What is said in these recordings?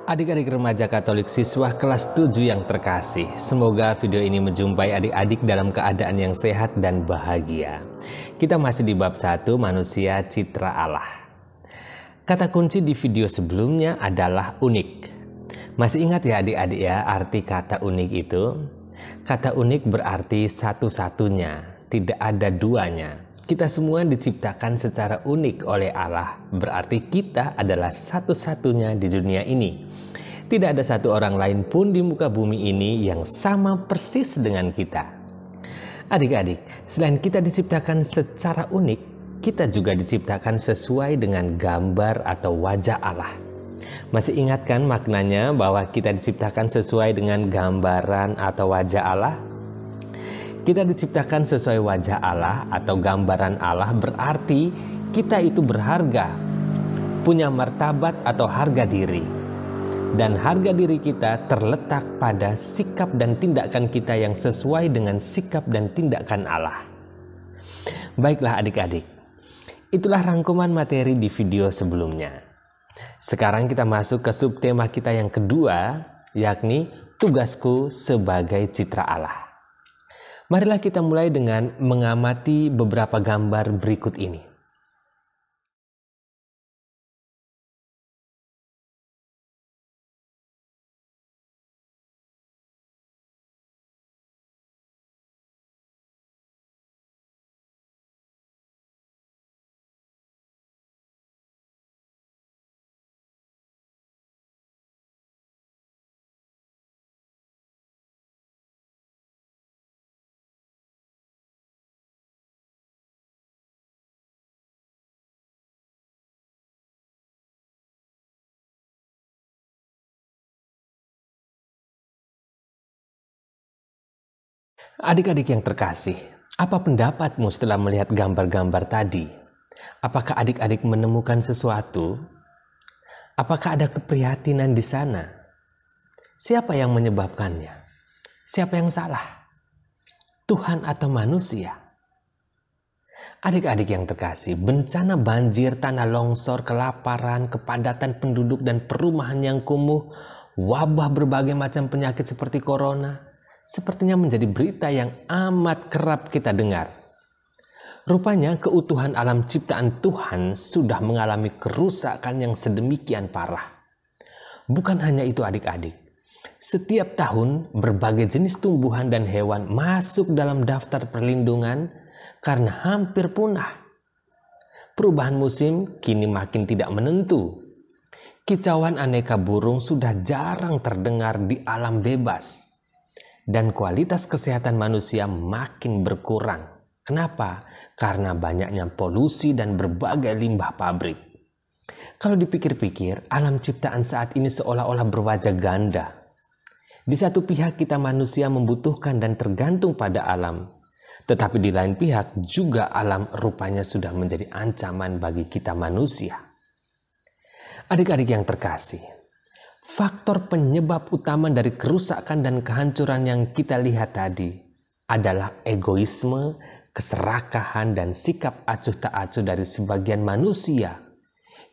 Adik-adik remaja Katolik siswa kelas 7 yang terkasih, semoga video ini menjumpai adik-adik dalam keadaan yang sehat dan bahagia. Kita masih di bab 1, manusia citra Allah. Kata kunci di video sebelumnya adalah unik. Masih ingat ya adik-adik ya arti kata unik itu? Kata unik berarti satu-satunya, tidak ada duanya. Kita semua diciptakan secara unik oleh Allah, berarti kita adalah satu-satunya di dunia ini. Tidak ada satu orang lain pun di muka bumi ini yang sama persis dengan kita. Adik-adik, selain kita diciptakan secara unik, kita juga diciptakan sesuai dengan gambar atau wajah Allah. Masih ingat kan maknanya bahwa kita diciptakan sesuai dengan gambaran atau wajah Allah? Kita diciptakan sesuai wajah Allah atau gambaran Allah berarti kita itu berharga, punya martabat atau harga diri. Dan harga diri kita terletak pada sikap dan tindakan kita yang sesuai dengan sikap dan tindakan Allah. Baiklah adik-adik, itulah rangkuman materi di video sebelumnya. Sekarang kita masuk ke subtema kita yang kedua, yakni tugasku sebagai citra Allah. Marilah kita mulai dengan mengamati beberapa gambar berikut ini. Adik-adik yang terkasih, apa pendapatmu setelah melihat gambar-gambar tadi? Apakah adik-adik menemukan sesuatu? Apakah ada keprihatinan di sana? Siapa yang menyebabkannya? Siapa yang salah? Tuhan atau manusia? Adik-adik yang terkasih, bencana banjir, tanah longsor, kelaparan, kepadatan penduduk dan perumahan yang kumuh, wabah berbagai macam penyakit seperti corona, sepertinya menjadi berita yang amat kerap kita dengar. Rupanya keutuhan alam ciptaan Tuhan sudah mengalami kerusakan yang sedemikian parah. Bukan hanya itu adik-adik. Setiap tahun berbagai jenis tumbuhan dan hewan masuk dalam daftar perlindungan karena hampir punah. Perubahan musim kini makin tidak menentu. Kicauan aneka burung sudah jarang terdengar di alam bebas. Dan kualitas kesehatan manusia makin berkurang. Kenapa? Karena banyaknya polusi dan berbagai limbah pabrik. Kalau dipikir-pikir, alam ciptaan saat ini seolah-olah berwajah ganda. Di satu pihak kita manusia membutuhkan dan tergantung pada alam. Tetapi di lain pihak juga alam rupanya sudah menjadi ancaman bagi kita manusia. Adik-adik yang terkasih, faktor penyebab utama dari kerusakan dan kehancuran yang kita lihat tadi adalah egoisme, keserakahan, dan sikap acuh tak acuh dari sebagian manusia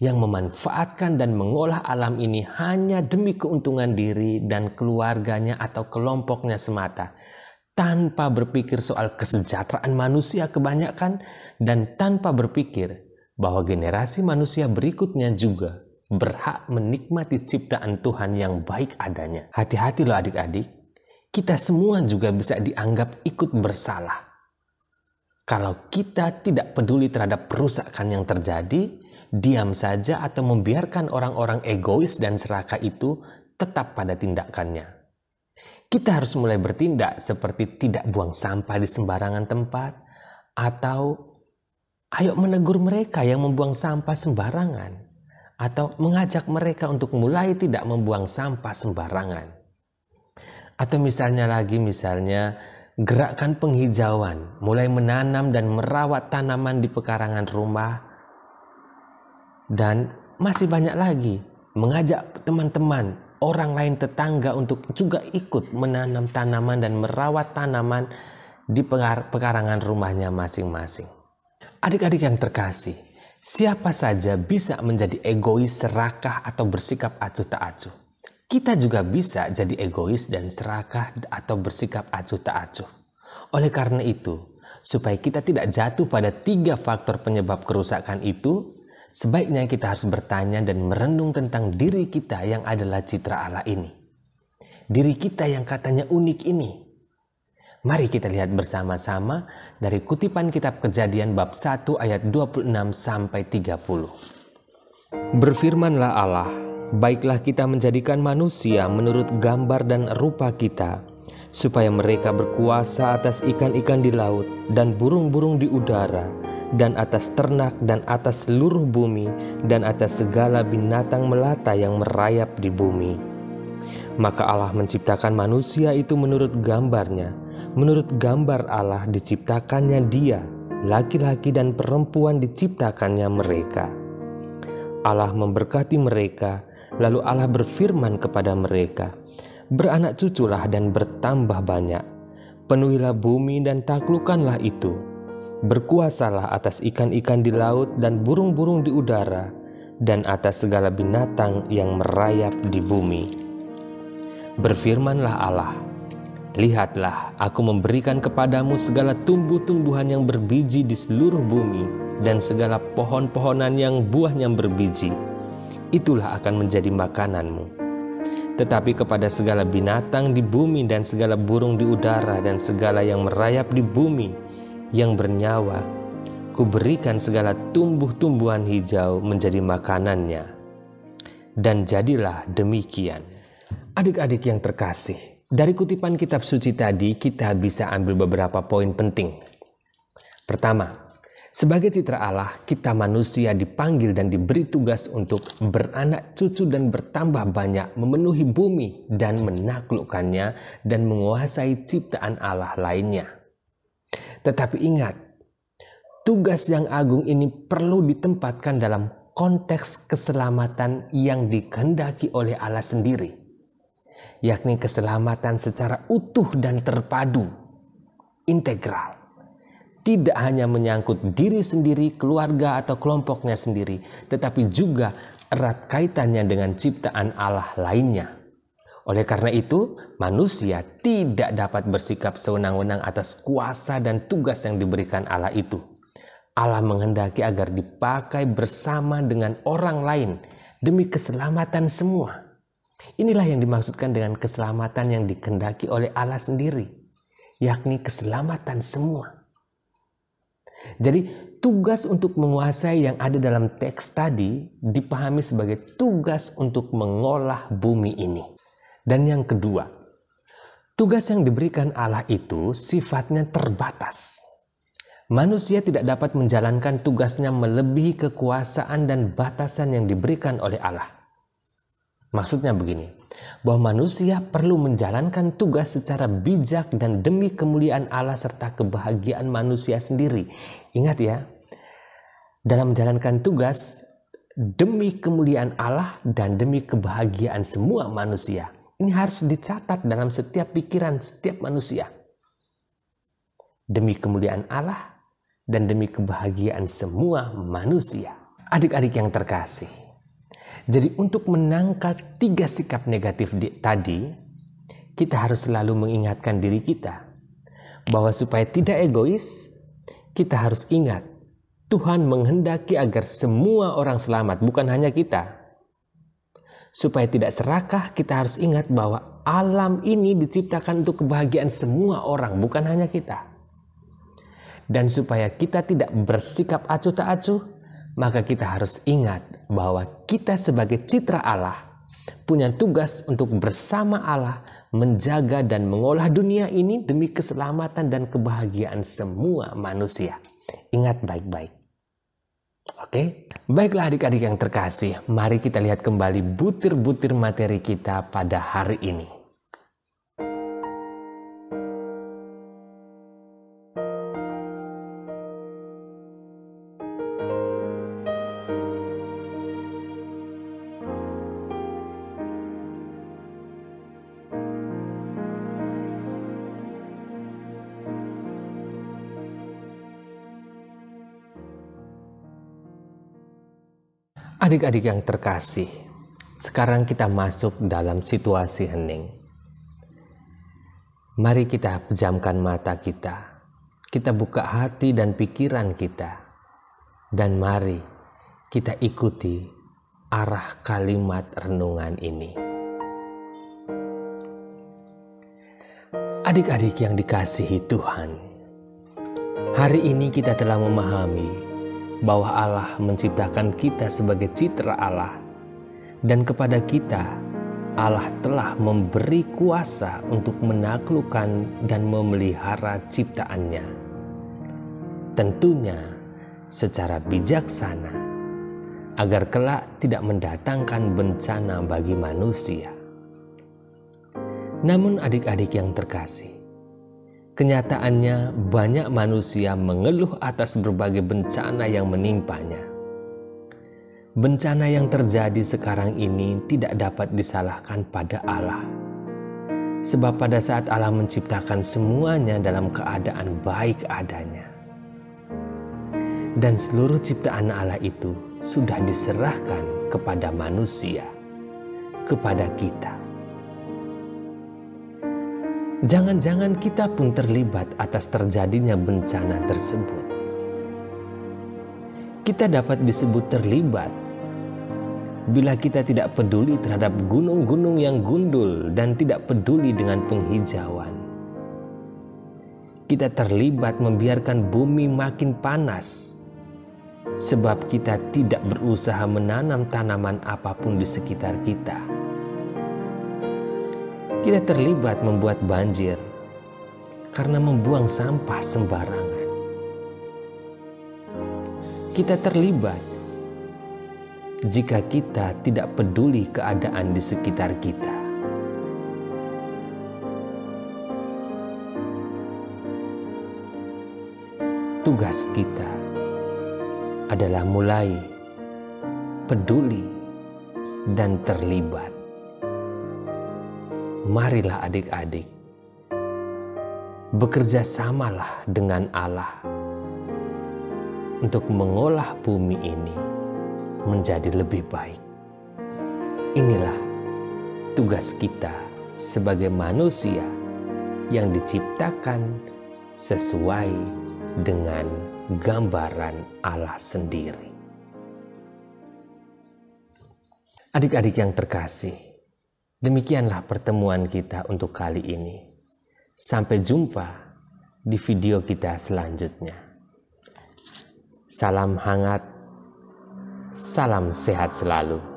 yang memanfaatkan dan mengolah alam ini hanya demi keuntungan diri dan keluarganya atau kelompoknya semata, tanpa berpikir soal kesejahteraan manusia kebanyakan dan tanpa berpikir bahwa generasi manusia berikutnya juga berhak menikmati ciptaan Tuhan yang baik adanya. Hati-hati loh adik-adik, kita semua juga bisa dianggap ikut bersalah. Kalau kita tidak peduli terhadap perusakan yang terjadi, diam saja atau membiarkan orang-orang egois dan serakah itu tetap pada tindakannya. Kita harus mulai bertindak seperti tidak buang sampah di sembarangan tempat, atau ayo menegur mereka yang membuang sampah sembarangan. Atau mengajak mereka untuk mulai tidak membuang sampah sembarangan. Atau misalnya gerakan penghijauan, mulai menanam dan merawat tanaman di pekarangan rumah. Dan masih banyak lagi, mengajak teman-teman, orang lain tetangga untuk juga ikut menanam tanaman dan merawat tanaman di pekarangan rumahnya masing-masing. Adik-adik yang terkasih, siapa saja bisa menjadi egois, serakah, atau bersikap acuh tak acuh. Kita juga bisa jadi egois dan serakah atau bersikap acuh tak acuh. Oleh karena itu, supaya kita tidak jatuh pada 3 faktor penyebab kerusakan itu, sebaiknya kita harus bertanya dan merenung tentang diri kita yang adalah citra Allah ini. Diri kita yang katanya unik ini. Mari kita lihat bersama-sama dari kutipan kitab Kejadian bab 1 ayat 26 sampai 30. Berfirmanlah Allah, baiklah kita menjadikan manusia menurut gambar dan rupa kita, supaya mereka berkuasa atas ikan-ikan di laut dan burung-burung di udara, dan atas ternak dan atas seluruh bumi, dan atas segala binatang melata yang merayap di bumi. Maka Allah menciptakan manusia itu menurut gambarnya, menurut gambar Allah diciptakannya dia, laki-laki dan perempuan diciptakannya mereka. Allah memberkati mereka, lalu Allah berfirman kepada mereka, beranak cuculah dan bertambah banyak, penuhilah bumi dan taklukkanlah itu, berkuasalah atas ikan-ikan di laut dan burung-burung di udara, dan atas segala binatang yang merayap di bumi. Berfirmanlah Allah, lihatlah, aku memberikan kepadamu segala tumbuh-tumbuhan yang berbiji di seluruh bumi, dan segala pohon-pohonan yang buahnya berbiji. Itulah akan menjadi makananmu. Tetapi kepada segala binatang di bumi dan segala burung di udara dan segala yang merayap di bumi yang bernyawa, kuberikan segala tumbuh-tumbuhan hijau menjadi makanannya. Dan jadilah demikian. Adik-adik yang terkasih, dari kutipan kitab suci tadi kita bisa ambil beberapa poin penting. Pertama, sebagai citra Allah, kita manusia dipanggil dan diberi tugas untuk beranak cucu dan bertambah banyak, memenuhi bumi dan menaklukkannya dan menguasai ciptaan Allah lainnya. Tetapi ingat, tugas yang agung ini perlu ditempatkan dalam konteks keselamatan yang dikehendaki oleh Allah sendiri, yakni keselamatan secara utuh dan terpadu, integral. Tidak hanya menyangkut diri sendiri, keluarga atau kelompoknya sendiri, tetapi juga erat kaitannya dengan ciptaan Allah lainnya. Oleh karena itu, manusia tidak dapat bersikap sewenang-wenang atas kuasa dan tugas yang diberikan Allah itu. Allah menghendaki agar dipakai bersama dengan orang lain demi keselamatan semua. Inilah yang dimaksudkan dengan keselamatan yang dikehendaki oleh Allah sendiri, yakni keselamatan semua. Jadi tugas untuk menguasai yang ada dalam teks tadi dipahami sebagai tugas untuk mengolah bumi ini. Dan yang kedua, tugas yang diberikan Allah itu sifatnya terbatas. Manusia tidak dapat menjalankan tugasnya melebihi kekuasaan dan batasan yang diberikan oleh Allah. Maksudnya begini, bahwa manusia perlu menjalankan tugas secara bijak dan demi kemuliaan Allah serta kebahagiaan manusia sendiri. Ingat ya, dalam menjalankan tugas demi kemuliaan Allah dan demi kebahagiaan semua manusia. Ini harus dicatat dalam setiap pikiran setiap manusia. Demi kemuliaan Allah dan demi kebahagiaan semua manusia. Adik-adik yang terkasih, jadi untuk menangkal 3 sikap negatif tadi, kita harus selalu mengingatkan diri kita bahwa supaya tidak egois, kita harus ingat Tuhan menghendaki agar semua orang selamat, bukan hanya kita. Supaya tidak serakah, kita harus ingat bahwa alam ini diciptakan untuk kebahagiaan semua orang, bukan hanya kita. Dan supaya kita tidak bersikap acuh tak acuh, maka kita harus ingat bahwa kita sebagai citra Allah punya tugas untuk bersama Allah menjaga dan mengolah dunia ini demi keselamatan dan kebahagiaan semua manusia. Ingat baik-baik. Oke, baiklah adik-adik yang terkasih, mari kita lihat kembali butir-butir materi kita pada hari ini. Adik-adik yang terkasih, Sekarang kita masuk dalam situasi hening. Mari kita pejamkan mata kita. Kita buka hati dan pikiran kita. Dan mari kita ikuti arah kalimat renungan ini. Adik-adik yang dikasihi Tuhan, hari ini kita telah memahami bahwa Allah menciptakan kita sebagai citra Allah. Dan kepada kita, Allah telah memberi kuasa untuk menaklukkan dan memelihara ciptaannya. Tentunya secara bijaksana, agar kelak tidak mendatangkan bencana bagi manusia. Namun adik-adik yang terkasih, kenyataannya banyak manusia mengeluh atas berbagai bencana yang menimpanya. Bencana yang terjadi sekarang ini tidak dapat disalahkan pada Allah. Sebab pada saat Allah menciptakan semuanya dalam keadaan baik adanya. Dan seluruh ciptaan Allah itu sudah diserahkan kepada manusia, kepada kita. Jangan-jangan kita pun terlibat atas terjadinya bencana tersebut. Kita dapat disebut terlibat bila kita tidak peduli terhadap gunung-gunung yang gundul dan tidak peduli dengan penghijauan. Kita terlibat membiarkan bumi makin panas sebab kita tidak berusaha menanam tanaman apapun di sekitar kita. Kita terlibat membuat banjir karena membuang sampah sembarangan. Kita terlibat jika kita tidak peduli keadaan di sekitar kita. Tugas kita adalah mulai peduli dan terlibat. Marilah adik-adik, bekerja samalah dengan Allah untuk mengolah bumi ini menjadi lebih baik. Inilah tugas kita sebagai manusia yang diciptakan sesuai dengan gambaran Allah sendiri. Adik-adik yang terkasih, demikianlah pertemuan kita untuk kali ini. Sampai jumpa di video kita selanjutnya. Salam hangat. Salam sehat selalu.